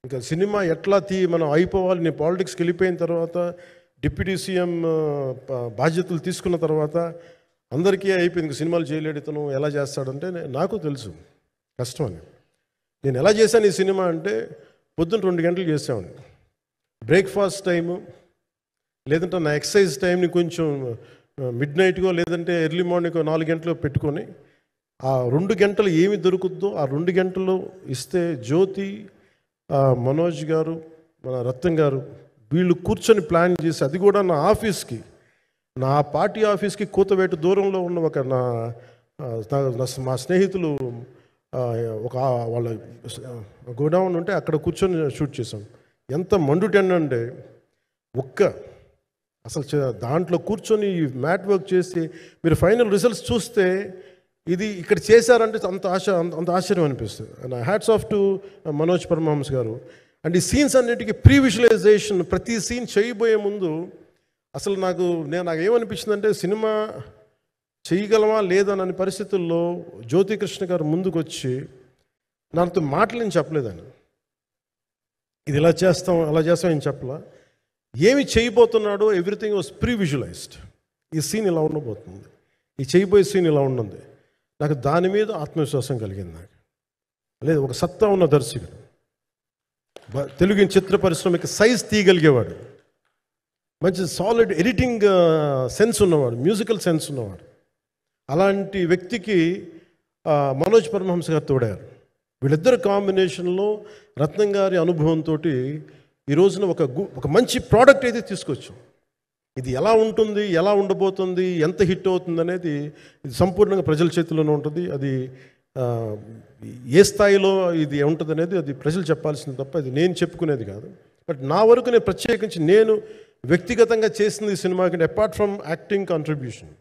ఇంకా సినిమా ఎట్లా మనం అయిపోవాలి, నేను పాలిటిక్స్కి వెళ్ళిపోయిన తర్వాత డిప్యూటీ సీఎం బాధ్యతలు తీసుకున్న తర్వాత అందరికీ అయిపోయింది. ఇంకా సినిమాలు చేయలేడు ఇతను, ఎలా చేస్తాడంటే నాకు తెలుసు కష్టం అని. నేను ఎలా చేశాను ఈ సినిమా అంటే, పొద్దున్న 2 గంటలు చేసామని, బ్రేక్ఫాస్ట్ టైము లేదంటే నా ఎక్సర్సైజ్ టైంని కొంచెం మిడ్ నైట్గో లేదంటే ఎర్లీ మార్నింగ్ 4 గంటలు పెట్టుకొని ఆ 2 గంటలు ఏమి దొరుకుతుందో ఆ 2 గంటలు ఇస్తే జ్యోతి, మనోజ్ గారు, మన రత్నం గారు వీళ్ళు కూర్చొని ప్లాన్ చేసి, అది కూడా నా ఆఫీస్కి, నా పార్టీ ఆఫీస్కి కూతవేటు దూరంలో ఉన్న ఒక మా స్నేహితులు ఒక వాళ్ళ గోడౌన్ ఉంటే అక్కడ కూర్చొని షూట్ చేసాం. ఎంత మండుటెండ అంటే అసలు దాంట్లో కూర్చొని మ్యాట్ వర్క్ చేసి మీరు ఫైనల్ రిజల్ట్స్ చూస్తే ఇది ఇక్కడ చేశారంటే అంత ఆశ్చర్యం అనిపిస్తుంది. Hats off to Manoj Paramahamsa గారు. అండ్ ఈ సీన్స్ అన్నిటికీ ప్రీ విజువలైజేషన్, ప్రతి సీన్ చేయబోయే ముందు అసలు నాకు ఏమనిపించిందంటే, సినిమా చేయగలమా లేదన్న పరిస్థితుల్లో జ్యోతికృష్ణ గారు ముందుకు వచ్చి నాతో మాటలు నేను చెప్పలేదని, ఇది ఇలా చేస్తాం అలా చేస్తాం ఏం చెప్పలా, ఏమి చేయబోతున్నాడో ఎవ్రీథింగ్ వాజ్ ప్రీ విజువలైజ్డ్. ఈ సీన్ ఇలా ఉండబోతుంది, ఈ చేయబోయే సీన్ ఇలా ఉన్నది. నాకు దాని మీద ఆత్మవిశ్వాసం కలిగింది. నాకు లేదు, ఒక సత్తా ఉన్న దర్శకుడు, తెలుగు చిత్ర పరిశ్రమకి సైజ్ తీయగలిగేవాడు, మంచి సాలిడ్ ఎడిటింగ్ సెన్స్ ఉన్నవాడు, మ్యూజికల్ సెన్స్ ఉన్నవాడు. అలాంటి వ్యక్తికి మనోజ్ పరమహంస గారు తోడారు. వీళ్ళిద్దరు కాంబినేషన్లో రత్నం గారి అనుభవంతో ఈ రోజున ఒక మంచి ప్రోడక్ట్ అయితే తీసుకొచ్చాం. ఇది ఎలా ఉంటుంది, ఎలా ఉండబోతుంది, ఎంత హిట్ అవుతుంది అనేది ఇది సంపూర్ణంగా ప్రజల చేతిలోనే ఉంటుంది. అది ఏ స్థాయిలో ఇది ఉంటుంది అనేది అది ప్రజలు చెప్పాల్సింది తప్ప అది నేను చెప్పుకునేది కాదు. బట్ నా వరకు నేను ప్రత్యేకించి నేను వ్యక్తిగతంగా చేసింది ఈ సినిమాకి, అపార్ట్ ఫ్రమ్ యాక్టింగ్ కాంట్రిబ్యూషన్,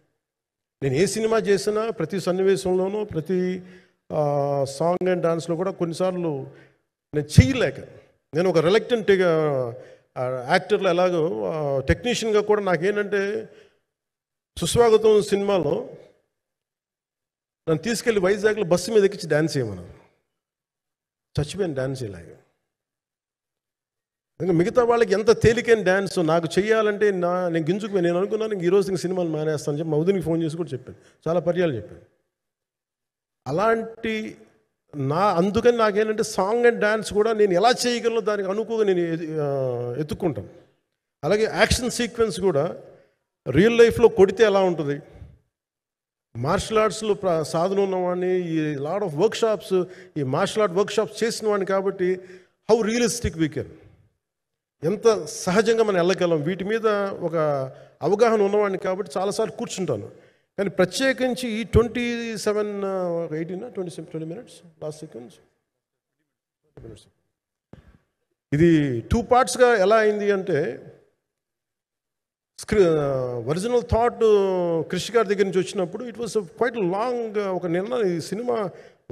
నేను ఏ సినిమా చేసినా ప్రతి సన్నివేశంలోనూ ప్రతి సాంగ్ అండ్ డాన్స్లో కూడా కొన్నిసార్లు నేను చేయలేక, నేను ఒక రిలక్టెంట్ యాక్టర్లో ఎలాగో టెక్నీషియన్గా కూడా నాకేంటంటే, సుస్వాగతం సినిమాలో నన్ను తీసుకెళ్ళి వైజాగ్లో బస్సు మీద ఎక్కించి డ్యాన్స్ చేయమన్నారు. చచ్చిపోయాను డ్యాన్స్ చేయలేక. ఇంకా మిగతా వాళ్ళకి ఎంత తేలికైన డ్యాన్స్ నాకు చేయాలంటే నేను గింజుకుపోయి నేను అనుకున్నాను ఈరోజు ఇంక సినిమాలు మానేస్తాను చెప్పి మౌదినికి ఫోన్ చేసి కూడా చెప్పాను, చాలా పర్యాలు చెప్పాను. అలాంటి అందుకని నాకేంటంటే సాంగ్ అండ్ డ్యాన్స్ కూడా నేను ఎలా చేయగలను దానికి అనుకోగా నేను ఎత్తుక్కుంటాను. అలాగే యాక్షన్ సీక్వెన్స్ కూడా రియల్ లైఫ్లో కొడితే ఎలా ఉంటుంది, మార్షల్ ఆర్ట్స్లో సాధన ఉన్నవాడిని, ఈ లాట్ ఆఫ్ వర్క్షాప్స్, ఈ మార్షల్ ఆర్ట్ వర్క్షాప్స్ చేసిన వాడిని కాబట్టి హౌ రియలిస్టిక్ వీ కెన్, ఎంత సహజంగా మనం వెళ్ళగలం, వీటి మీద ఒక అవగాహన ఉన్నవాడిని కాబట్టి చాలాసార్లు కూర్చుంటాను. కానీ ప్రత్యేకించి ఈ 20 మినిట్స్ లాస్ట్ సీక్వెన్స్ ఇది 2 పార్ట్స్గా ఎలా అయింది అంటే, ఒరిజినల్ థాట్ కృషి గారి దగ్గర నుంచి వచ్చినప్పుడు ఇట్ వాస్ క్వైట్ లాంగ్. ఈ సినిమా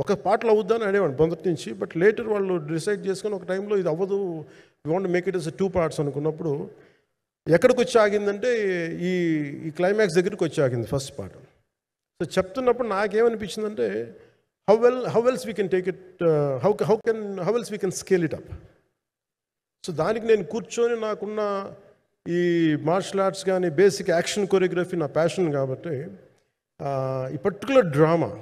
ఒక పార్ట్లో అవుద్దని అనేవాడు మొదటి నుంచి. బట్ లేటర్ వాళ్ళు డిసైడ్ చేసుకొని ఒక టైంలో ఇది అవ్వదు, we want make it as 2 parts అనుకున్నప్పుడు ఎక్కడికి వచ్చి ఆగిందంటే ఈ క్లైమాక్స్ దగ్గరికి వచ్చి ఆగింది ఫస్ట్ పార్ట్. సో చెప్తున్నప్పుడు నాకేమనిపించిందంటే, how else we can take it, how else we can scale it up. So దానికి నేను కూర్చొని నాకున్న ఈ మార్షల్ ఆర్ట్స్ కానీ బేసిక్ యాక్షన్ కొరియోగ్రఫీ నా ప్యాషన్ కాబట్టి ఈ పర్టికులర్ డ్రామా